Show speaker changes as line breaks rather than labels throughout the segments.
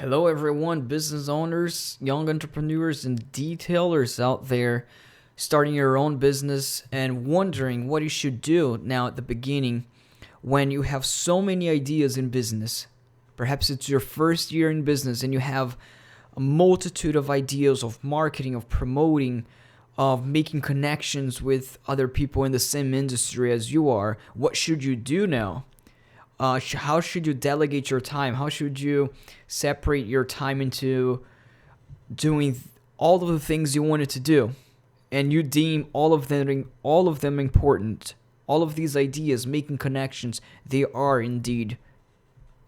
Hello, everyone, business owners, young entrepreneurs, and detailers out there starting your own business and wondering what you should do now at the beginning when you have so many ideas in business. Perhaps it's your first year in business and you have a multitude of ideas of marketing, of promoting, of making connections with other people in the same industry as you are. What should you do now? How should you delegate your time? How should you separate your time into doing all of the things you wanted to do, and you deem all of them important? All of these ideas, making connections, they are indeed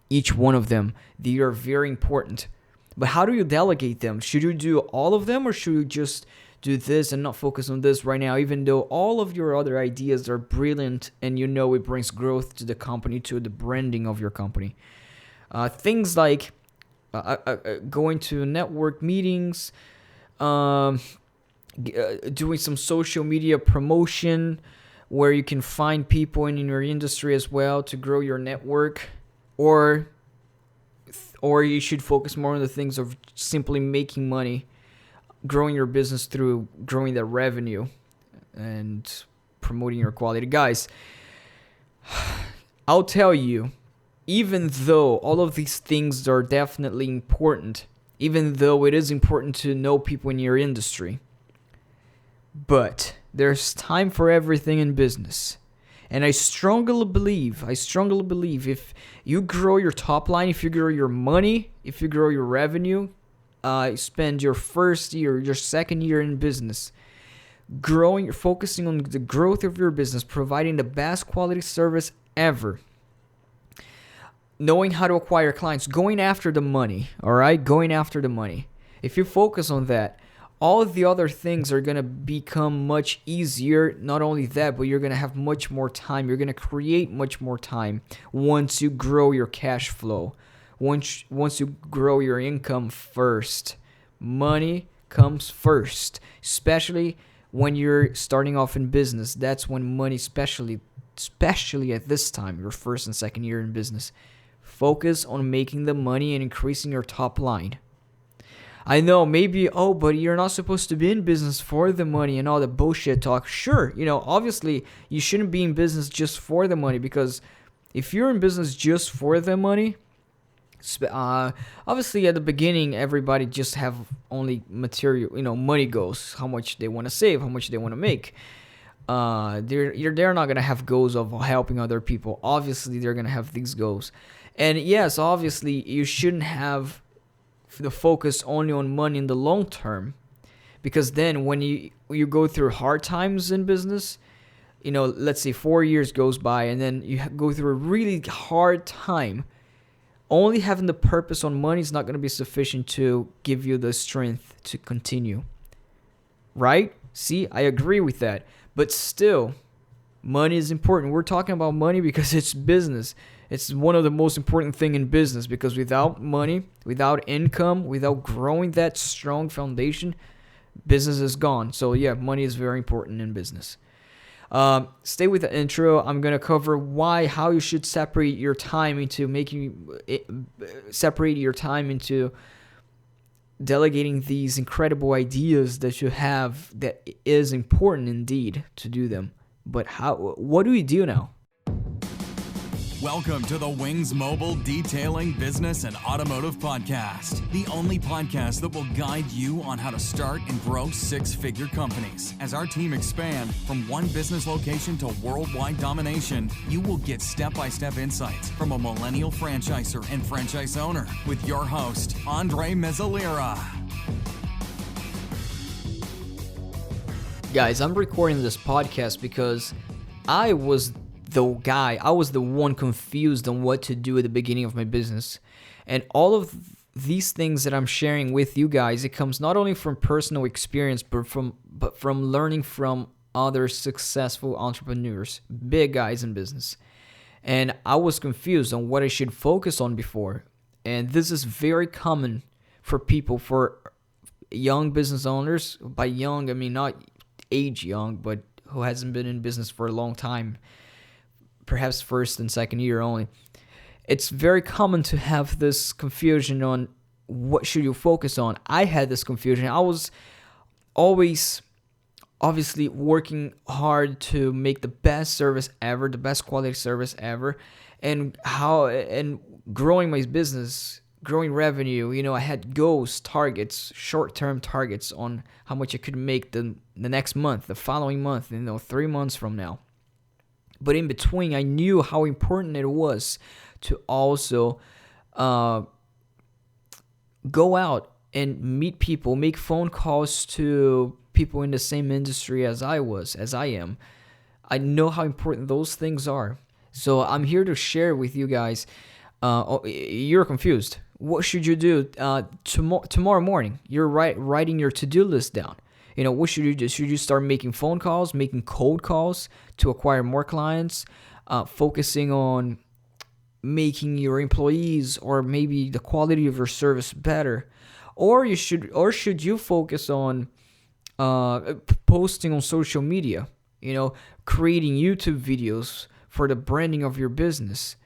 each one of them. They are very important. But how do you delegate them? Should you do all of them, or should you just do this and not focus on this right now, even though all of your other ideas are brilliant and you know it brings growth to the company, to the branding of your company? Things like going to network meetings, doing some social media promotion where you can find people in your industry as well to grow your network, or you should focus more on the things of simply making money, growing your business through growing the revenue and promoting your quality. Guys, I'll tell you, even though all of these things are definitely important, even though it is important to know people in your industry, but there's time for everything in business. And I strongly believe if you grow your top line, if you grow your money, if you grow your revenue, spend your first year, your second year in business, focusing on the growth of your business, providing the best quality service ever, knowing how to acquire clients, going after the money, all right? Going after the money. If you focus on that, all of the other things are going to become much easier. Not only that, but you're going to have much more time. You're going to create much more time once you grow your cash flow. Once you grow your income first. Money comes first, especially when you're starting off in business. That's when money, especially at this time, your first and second year in business, focus on making the money and increasing your top line. I know maybe, but you're not supposed to be in business for the money and all the bullshit talk. Sure, obviously you shouldn't be in business just for the money, because if you're in business just for the money, obviously at the beginning everybody just have only material, money goals, how much they want to save, how much they want to make. They're not gonna have goals of helping other people. Obviously they're gonna have these goals, and yes, obviously you shouldn't have the focus only on money in the long term, because then when you go through hard times in business, let's say 4 years goes by and then you go through a really hard time. Only having the purpose on money is not going to be sufficient to give you the strength to continue. Right? See, I agree with that. But still, money is important. We're talking about money because it's business. It's one of the most important things in business, because without money, without income, without growing that strong foundation, business is gone. So yeah, money is very important in business. Stay with the intro. I'm going to cover how you should separate your time into delegating these incredible ideas that you have, that is important indeed to do them. But what do we do now?
Welcome to the Wings Mobile Detailing Business and Automotive Podcast, the only podcast that will guide you on how to start and grow six-figure companies. As our team expand from one business location to worldwide domination, you will get step-by-step insights from a millennial franchisor and franchise owner with your host, Mezalira.
Guys, I'm recording this podcast because I was the one confused on what to do at the beginning of my business. And all of these things that I'm sharing with you guys, it comes not only from personal experience, but from learning from other successful entrepreneurs, big guys in business. And I was confused on what I should focus on before. And this is very common for people, for young business owners. By young, I mean not age young, but who hasn't been in business for a long time, perhaps first and second year only. It's very common to have this confusion on what should you focus on? I had this confusion. I was always obviously working hard to make the best service ever, the best quality service ever, and growing my business, growing revenue. I had goals, targets, short-term targets on how much I could make the next month, the following month, 3 months from now. But in between, I knew how important it was to also go out and meet people, make phone calls to people in the same industry as I am. I know how important those things are. So I'm here to share with you guys. You're confused. What should you do tomorrow morning? You're writing your to-do list down. What should you do? Should you start making phone calls, making cold calls to acquire more clients, focusing on making your employees or maybe the quality of your service better? Or should you focus on posting on social media, creating YouTube videos for the branding of your business?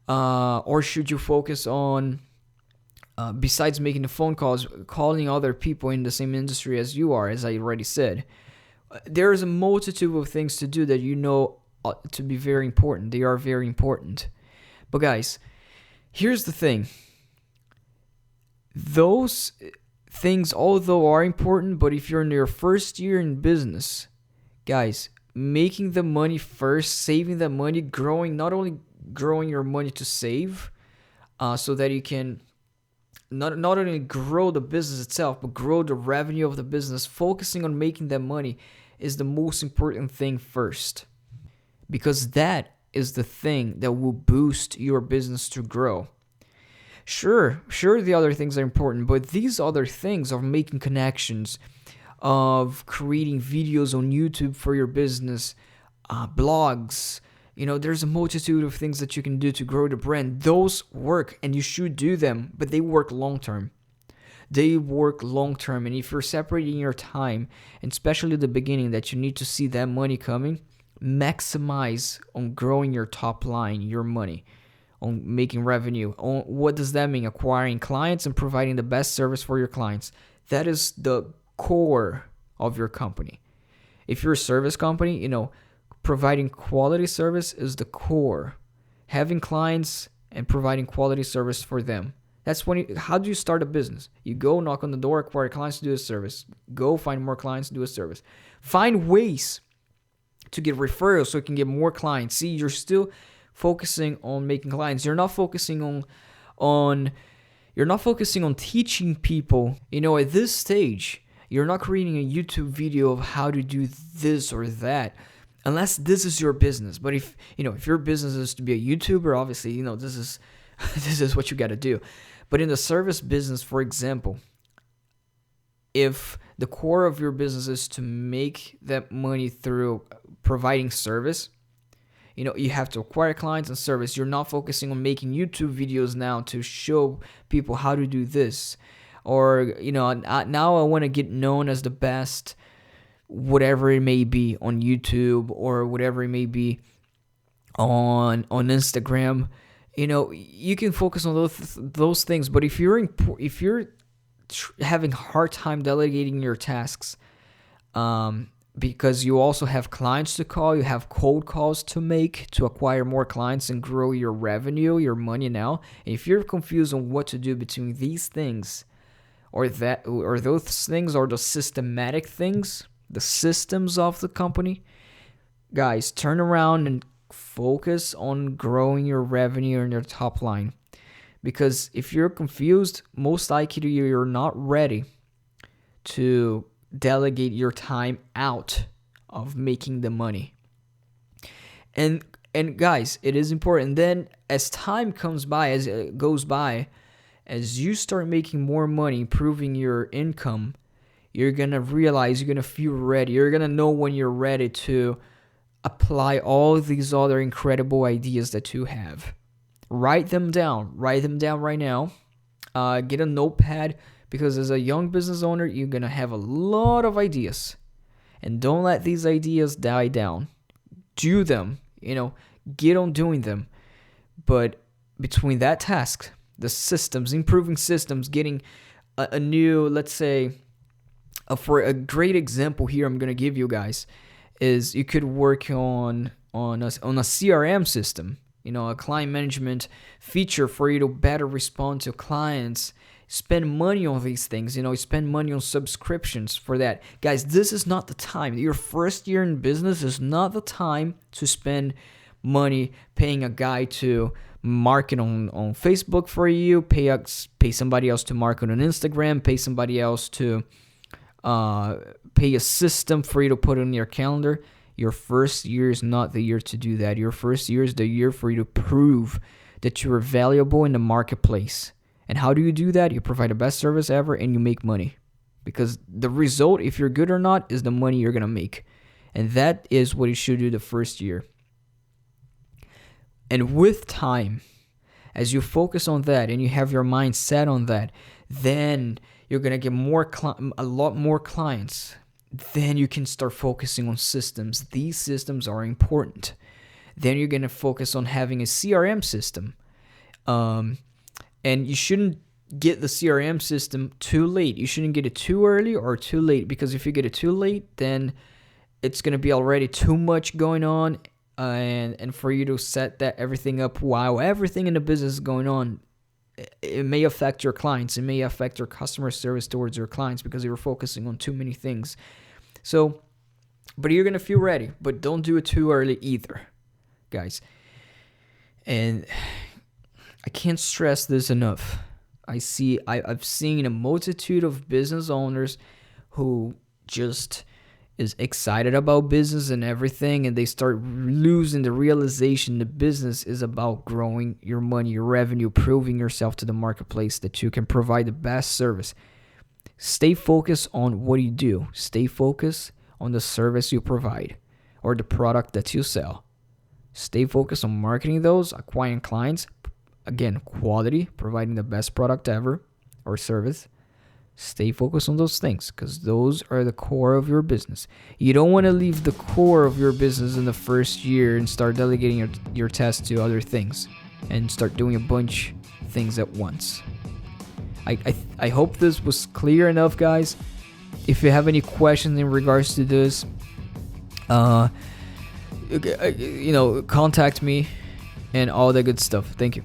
Or should you focus on, besides making the phone calls, calling other people in the same industry as you are, as I already said? There's a multitude of things to do that to be very important. They are very important. But guys, here's the thing. Those things, although are important, but if you're in your first year in business, guys, making the money first, saving the money, not only growing your money to save, so that you can not only grow the business itself, but grow the revenue of the business, focusing on making that money is the most important thing first. Because that is the thing that will boost your business to grow. Sure, the other things are important, but these other things of making connections, of creating videos on YouTube for your business, blogs, there's a multitude of things that you can do to grow the brand. Those work, and you should do them, but they work long-term. And if you're separating your time, and especially the beginning that you need to see that money coming, maximize on growing your top line, your money, on making revenue. What does that mean? Acquiring clients and providing the best service for your clients. That is the core of your company. If you're a service company, providing quality service is the core. Having clients and providing quality service for them. That's how do you start a business? You go knock on the door, acquire clients to do a service. Go find more clients to do a service. Find ways to get referrals so you can get more clients. See, you're still focusing on making clients. You're not focusing on teaching people. At this stage, you're not creating a YouTube video of how to do this or that, unless this is your business. But if your business is to be a YouTuber, obviously, this is what you got to do. But in the service business, for example, if the core of your business is to make that money through providing service, you have to acquire clients and service. You're not focusing on making YouTube videos now to show people how to do this. Or, now I want to get known as the best, whatever it may be, on YouTube or whatever it may be on Instagram. You can focus on those things. But if you're having a hard time delegating your tasks, because you also have clients to call, you have cold calls to make to acquire more clients and grow your revenue, your money now. And if you're confused on what to do between these things or those things or the systematic things, the systems of the company, guys, turn around and focus on growing your revenue and your top line. Because if you're confused, most likely you're not ready to delegate your time out of making the money. And guys, it is important. Then as time goes by, as you start making more money, improving your income, you're going to realize, you're going to feel ready. You're going to know when you're ready to apply all these other incredible ideas that you have. Write them down right now. Get a notepad, because as a young business owner, you're going to have a lot of ideas. And don't let these ideas die down. Do them, get on doing them. But between that task, the systems, improving systems, getting a new, let's say, for a great example here I'm going to give you guys is you could work on a CRM system, a client management feature for you to better respond to clients. Spend money on these things, spend money on subscriptions for that. Guys, this is not the time. Your first year in business is not the time to spend money paying a guy to market on Facebook for you, pay somebody else to market on Instagram, pay somebody else to pay a system for you to put on your calendar. Your first year is not the year to do that. Your first year is the year for you to prove that you are valuable in the marketplace. And how do you do that? You provide the best service ever and you make money. Because the result, if you're good or not, is the money you're going to make. And that is what you should do the first year. And with time, as you focus on that and you have your mind set on that, then you're going to get a lot more clients. Then you can start focusing on systems. These systems are important. Then you're going to focus on having a CRM system. And you shouldn't get the CRM system too late. You shouldn't get it too early or too late, because if you get it too late, then it's going to be already too much going on. And for you to set that everything up while everything in the business is going on, it may affect your clients. It may affect your customer service towards your clients because you're focusing on too many things. So, but you're going to feel ready, but don't do it too early either, guys. And I can't stress this enough. I've seen a multitude of business owners who just is excited about business and everything, and they start losing the realization the business is about growing your money, your revenue, proving yourself to the marketplace that you can provide the best service. Stay focused on what you do. Stay focused on the service you provide or the product that you sell. Stay focused on marketing those, acquiring clients. Again, quality, providing the best product ever or service. Stay focused on those things because those are the core of your business. You don't want to leave the core of your business in the first year and start delegating your tasks to other things and start doing a bunch of things at once. I hope this was clear enough, guys. If you have any questions in regards to this, contact me and all that good stuff. Thank you.